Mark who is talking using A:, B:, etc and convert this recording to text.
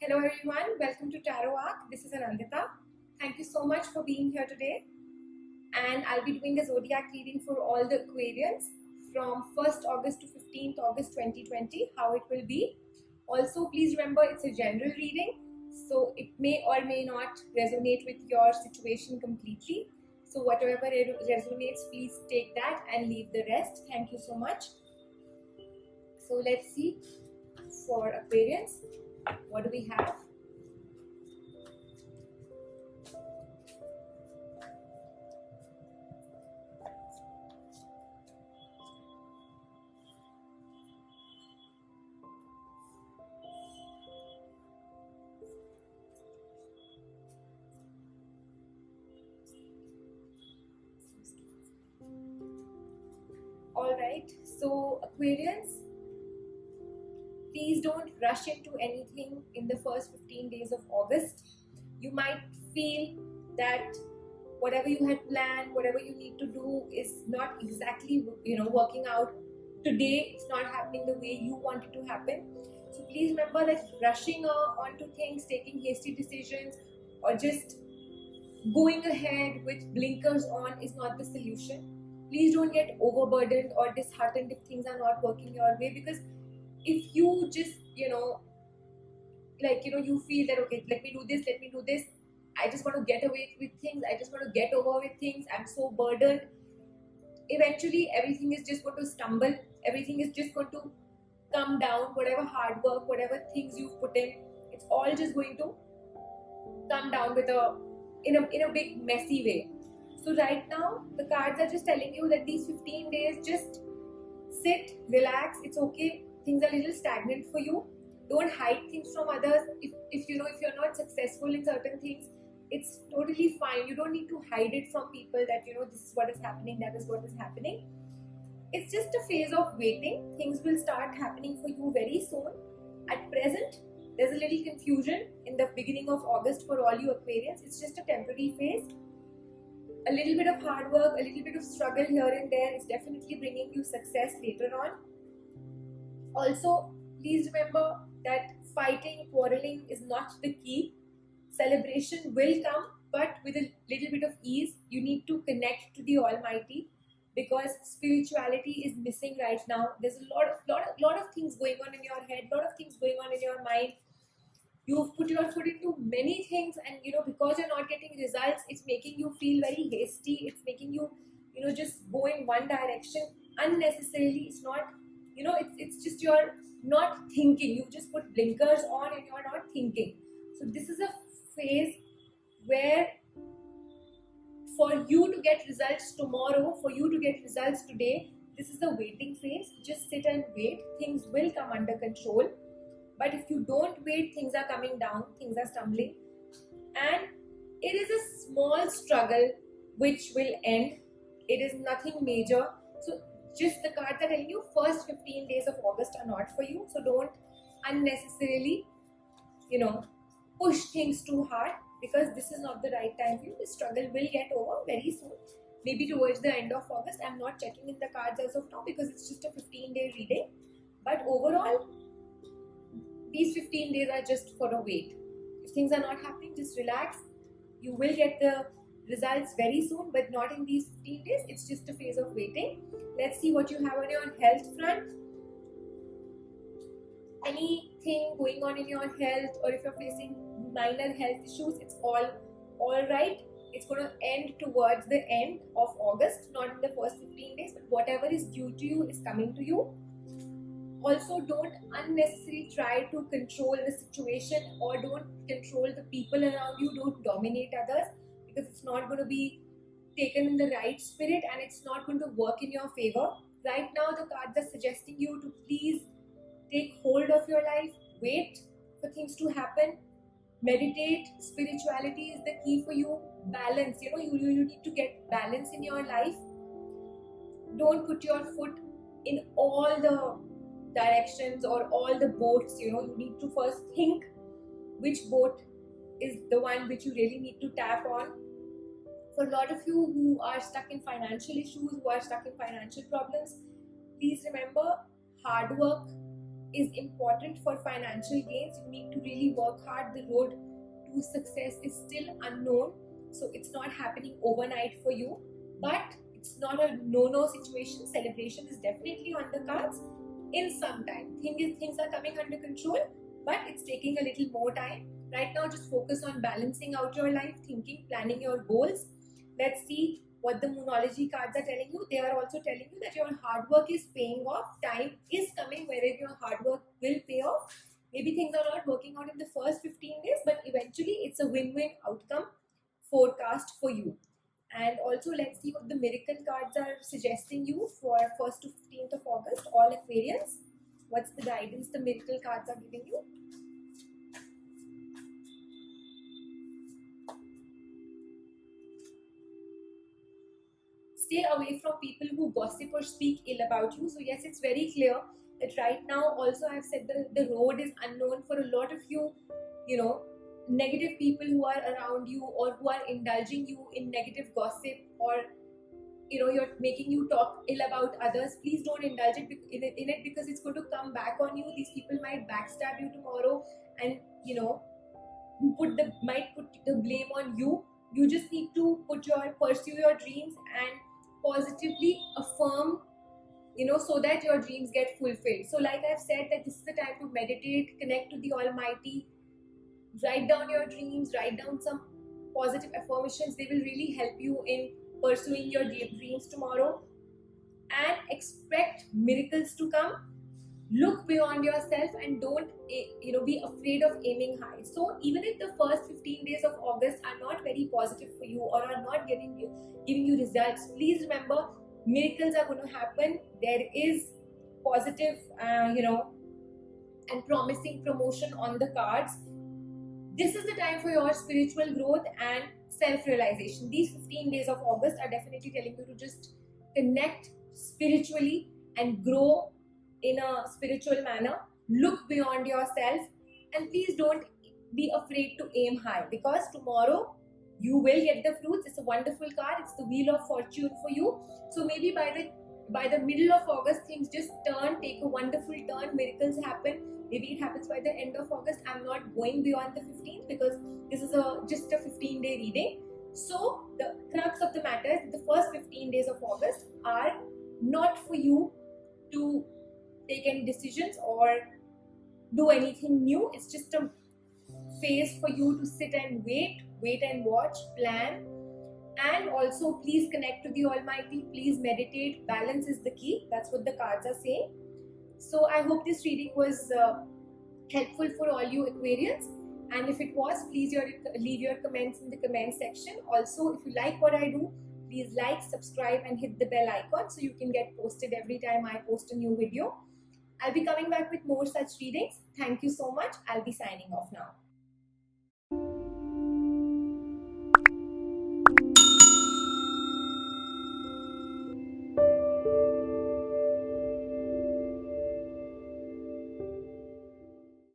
A: Hello everyone, welcome to Tarot Arc. This is Anandita. Thank you so much for being here today. And I'll be doing a zodiac reading for all the Aquarians from 1st August to 15th August 2020, how it will be. Also, please remember it's a general reading, so it may or may not resonate with your situation completely. So whatever resonates, please take that and leave the rest. Thank you so much. So let's see for Aquarians, what do we have? Alright, so Aquarians, please don't rush into anything in the first 15 days of August. You might feel that whatever you had planned, whatever you need to do is not exactly, working out. Today, it's not happening the way you want it to happen. So please remember that rushing onto things, taking hasty decisions, or just going ahead with blinkers on is not the solution. Please don't get overburdened or disheartened if things are not working your way, because if you just you feel that, okay, let me do this, I just want to get away with things, I just want to get over with things, I'm so burdened, eventually everything is just going to stumble, everything is just going to come down. Whatever hard work, whatever things you've put in, it's all just going to come down with in a big messy way. So right now the cards are just telling you that these 15 days, just sit, relax, it's okay. Things are a little stagnant for you. Don't hide things from others. If you're not successful in certain things, it's totally fine. You don't need to hide it from people that this is what is happening, that is what is happening. It's just a phase of waiting. Things will start happening for you very soon. At present, there's a little confusion in the beginning of August for all you Aquarians. It's just a temporary phase. A little bit of hard work, a little bit of struggle here and there is definitely bringing you success later on. Also, please remember that fighting, quarreling is not the key. Celebration will come, but with a little bit of ease. You need to connect to the Almighty, because spirituality is missing right now. There's a lot of things going on in your head, lot of things going on in your mind. You've put your foot into many things, and because you're not getting results, it's making you feel very hasty. It's making you just go in one direction unnecessarily. It's not, it's just you're not thinking. You've just put blinkers on and you're not thinking. So this is a phase where, for you to get results tomorrow, for you to get results today, this is the waiting phase. Just sit and wait. Things will come under control. But if you don't wait, things are coming down, things are stumbling. And it is a small struggle which will end. It is nothing major. So just the cards are telling you first 15 days of August are not for you. So don't unnecessarily, push things too hard, because this is not the right time for you. The struggle will get over very soon. Maybe towards the end of August. I'm not checking in the cards as of now because it's just a 15-day reading. But overall, these 15 days are just for a wait. If things are not happening, just relax. You will get the results very soon, but not in these 15 days. It's just a phase of waiting. Let's see what you have on your health front. Anything going on in your health, or if you're facing minor health issues, it's all right. It's going to end towards the end of August, not in the first 15 days, but whatever is due to you is coming to you. Also, don't unnecessarily try to control the situation, or don't control the people around you. Don't dominate others, because it's not going to be taken in the right spirit and it's not going to work in your favor. Right now, the cards are suggesting you to please take hold of your life, wait for things to happen, meditate. Spirituality is the key for you. Balance, you need to get balance in your life. Don't put your foot in all the directions or all the boats. You need to first think which boat is the one which you really need to tap on. For a lot of you who are stuck in financial issues, who are stuck in financial problems, please remember, hard work is important for financial gains. You need to really work hard. The road to success is still unknown, so it's not happening overnight for you, but it's not a no-no situation. Celebration is definitely on the cards in some time. Things are coming under control, but it's taking a little more time. Right now, just focus on balancing out your life, thinking, planning your goals. Let's see what the Moonology cards are telling you. They are also telling you that your hard work is paying off. Time is coming wherein your hard work will pay off. Maybe things are not working out in the first 15 days, but eventually it's a win-win outcome forecast for you. And also, let's see what the miracle cards are suggesting you for 1st to 15th of August, all Aquarians. What's the guidance the miracle cards are giving you? Stay away from people who gossip or speak ill about you. So yes, it's very clear that right now, also I've said the road is unknown for a lot of you, negative people who are around you or who are indulging you in negative gossip, or you're making you talk ill about others. Please don't indulge in it, because it's going to come back on you. These people might backstab you tomorrow, and might put the blame on you. You just need to pursue your dreams and positively affirm, so that your dreams get fulfilled. So like I've said, that this is the time to meditate, connect to the Almighty, write down your dreams, write down some positive affirmations. They will really help you in pursuing your dreams tomorrow, and expect miracles to come. Look beyond yourself and don't be afraid of aiming high. So even if the first 15 days of August are not very positive for you, or are not giving you results, please remember, miracles are going to happen. There is positive and promising promotion on the cards. This is the time for your spiritual growth and self-realization. These 15 days of August are definitely telling you to just connect spiritually and grow in a spiritual manner. Look beyond yourself, and please don't be afraid to aim high, because tomorrow you will get the fruits. It's a wonderful card. It's the Wheel of Fortune for you. So maybe by the middle of August, things just take a wonderful turn. Miracles happen. Maybe it happens by the end of August. I'm not going beyond the 15th, because this is just a 15-day reading. So the crux of the matter is the first 15 days of August are not for you to take any decisions or do anything new. It's just a phase for you to sit and wait and watch, plan. And also, please connect to the Almighty. Please meditate. Balance is the key. That's what the cards are saying. So I hope this reading was helpful for all you Aquarians. And if it was, please leave your comments in the comment section. Also, if you like what I do, please like, subscribe, and hit the bell icon so you can get posted every time I post a new video. I'll be coming back with more such readings. Thank you so much. I'll be signing off now.